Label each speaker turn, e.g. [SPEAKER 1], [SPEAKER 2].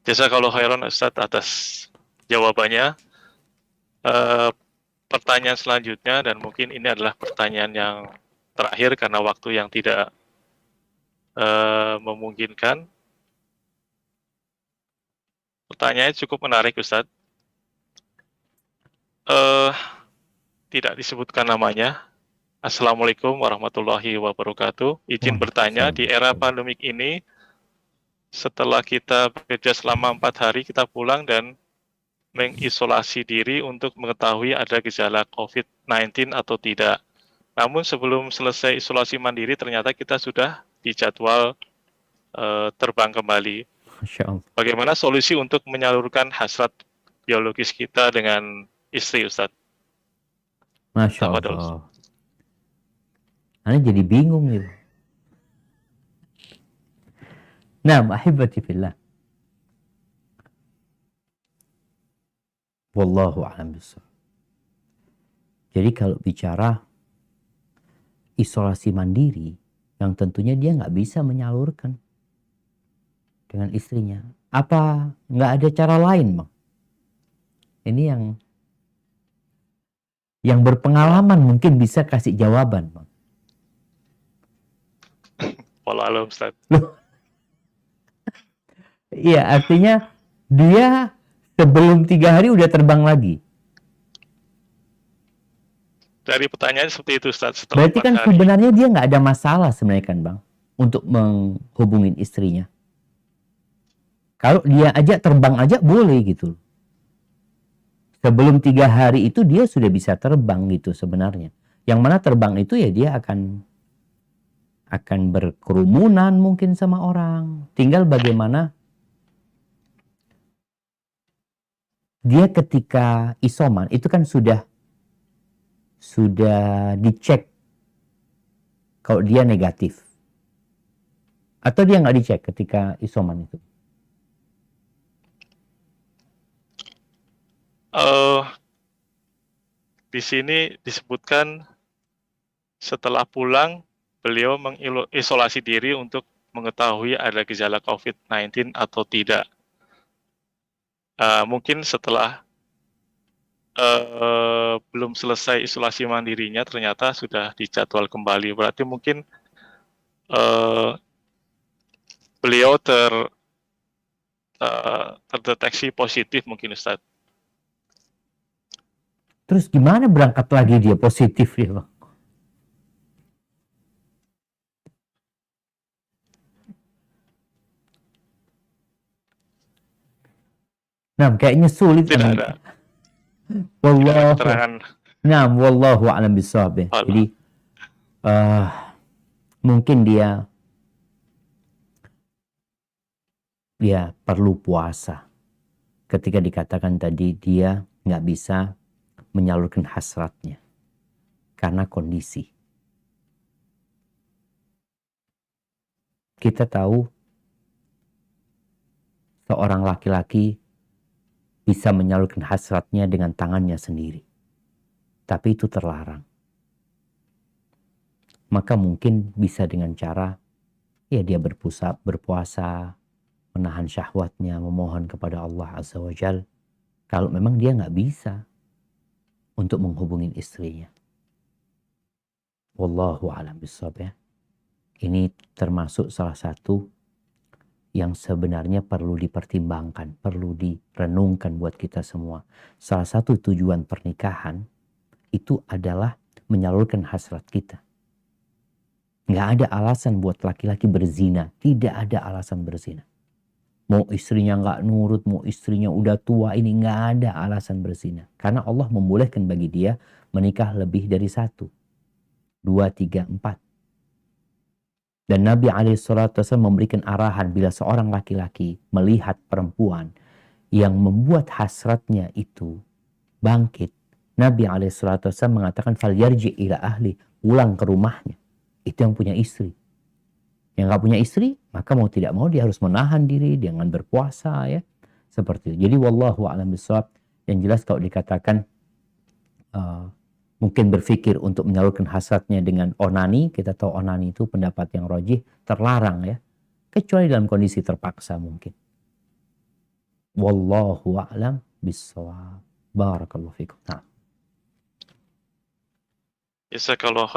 [SPEAKER 1] Jazakallahu khairan Ustadz atas jawabannya. Pertanyaan selanjutnya, dan mungkin ini adalah pertanyaan yang terakhir karena waktu yang tidak memungkinkan. Pertanyaannya cukup menarik Ustadz. Tidak disebutkan namanya. Assalamualaikum warahmatullahi wabarakatuh. Izin bertanya, di era pandemik ini, setelah kita bekerja selama 4 hari, kita pulang dan mengisolasi diri untuk mengetahui ada gejala COVID-19 atau tidak. Namun sebelum selesai isolasi mandiri, ternyata kita sudah dijadwal terbang kembali. Bagaimana solusi untuk menyalurkan hasrat biologis kita dengan istri, Ustadz?
[SPEAKER 2] Masya Allah. Ana jadi bingung gitu. Nah, ahibati fillah. Wallahu a'lam bishawab. Jadi kalau bicara isolasi mandiri, yang tentunya dia nggak bisa menyalurkan dengan istrinya. Apa nggak ada cara lain, Bang? Ini yang berpengalaman mungkin bisa kasih jawaban, Bang.
[SPEAKER 1] Wallahualam, Ustaz.
[SPEAKER 2] Iya, artinya dia sebelum 3 hari udah terbang lagi.
[SPEAKER 1] Dari pertanyaan seperti itu, Ustaz.
[SPEAKER 2] Berarti kan sebenarnya dia nggak ada masalah sebenarnya kan, Bang, untuk menghubungin istrinya. Kalau dia ajak terbang aja boleh gitu. Sebelum 3 hari itu dia sudah bisa terbang gitu sebenarnya. Yang mana terbang itu ya dia akan berkerumunan mungkin sama orang. Tinggal bagaimana dia ketika isoman itu kan sudah dicek kalau dia negatif. Atau dia nggak dicek ketika isoman itu?
[SPEAKER 1] Di sini disebutkan setelah pulang beliau mengisolasi diri untuk mengetahui ada gejala COVID-19 atau tidak. Mungkin setelah belum selesai isolasi mandirinya ternyata sudah dijadwal kembali. Berarti mungkin beliau terdeteksi positif mungkin, Ustaz.
[SPEAKER 2] Terus gimana berangkat lagi dia positif ya, Bang? Nah, kayaknya sulit.
[SPEAKER 1] Tidak ada.
[SPEAKER 2] Wallahu a'lam bishawab. Jadi mungkin dia perlu puasa. Ketika dikatakan tadi dia nggak bisa menyalurkan hasratnya karena kondisi. Kita tahu seorang laki-laki bisa menyalurkan hasratnya dengan tangannya sendiri. Tapi itu terlarang. Maka mungkin bisa dengan cara dia berpuasa, menahan syahwatnya, memohon kepada Allah Azza wa Jal. Kalau memang dia nggak bisa untuk menghubungi istrinya. Wallahu a'lam bishawab ya. Ini termasuk salah satu yang sebenarnya perlu dipertimbangkan, perlu direnungkan buat kita semua. Salah satu tujuan pernikahan itu adalah menyalurkan hasrat kita. Nggak ada alasan buat laki-laki berzina. Tidak ada alasan berzina. Mau istrinya nggak nurut, mau istrinya udah tua, ini nggak ada alasan berzina. Karena Allah membolehkan bagi dia menikah lebih dari 1, 2, 3, 4. Dan Nabi SAW memberikan arahan bila seorang laki-laki melihat perempuan yang membuat hasratnya itu bangkit. Nabi SAW mengatakan, "Falyarji ila ahli," pulang ke rumahnya. Itu yang punya istri. Yang nggak punya istri, maka mau tidak mau dia harus menahan diri dengan berpuasa ya. Seperti itu. Jadi wallahu a'lam bishawab. Yang jelas kalau dikatakan mungkin berpikir untuk menyalurkan hasratnya dengan onani, kita tahu onani itu pendapat yang rajih terlarang ya. Kecuali dalam kondisi terpaksa mungkin. Wallahu a'lam bissawab. Barakallahu fikum. Nah.
[SPEAKER 1] Jazakallah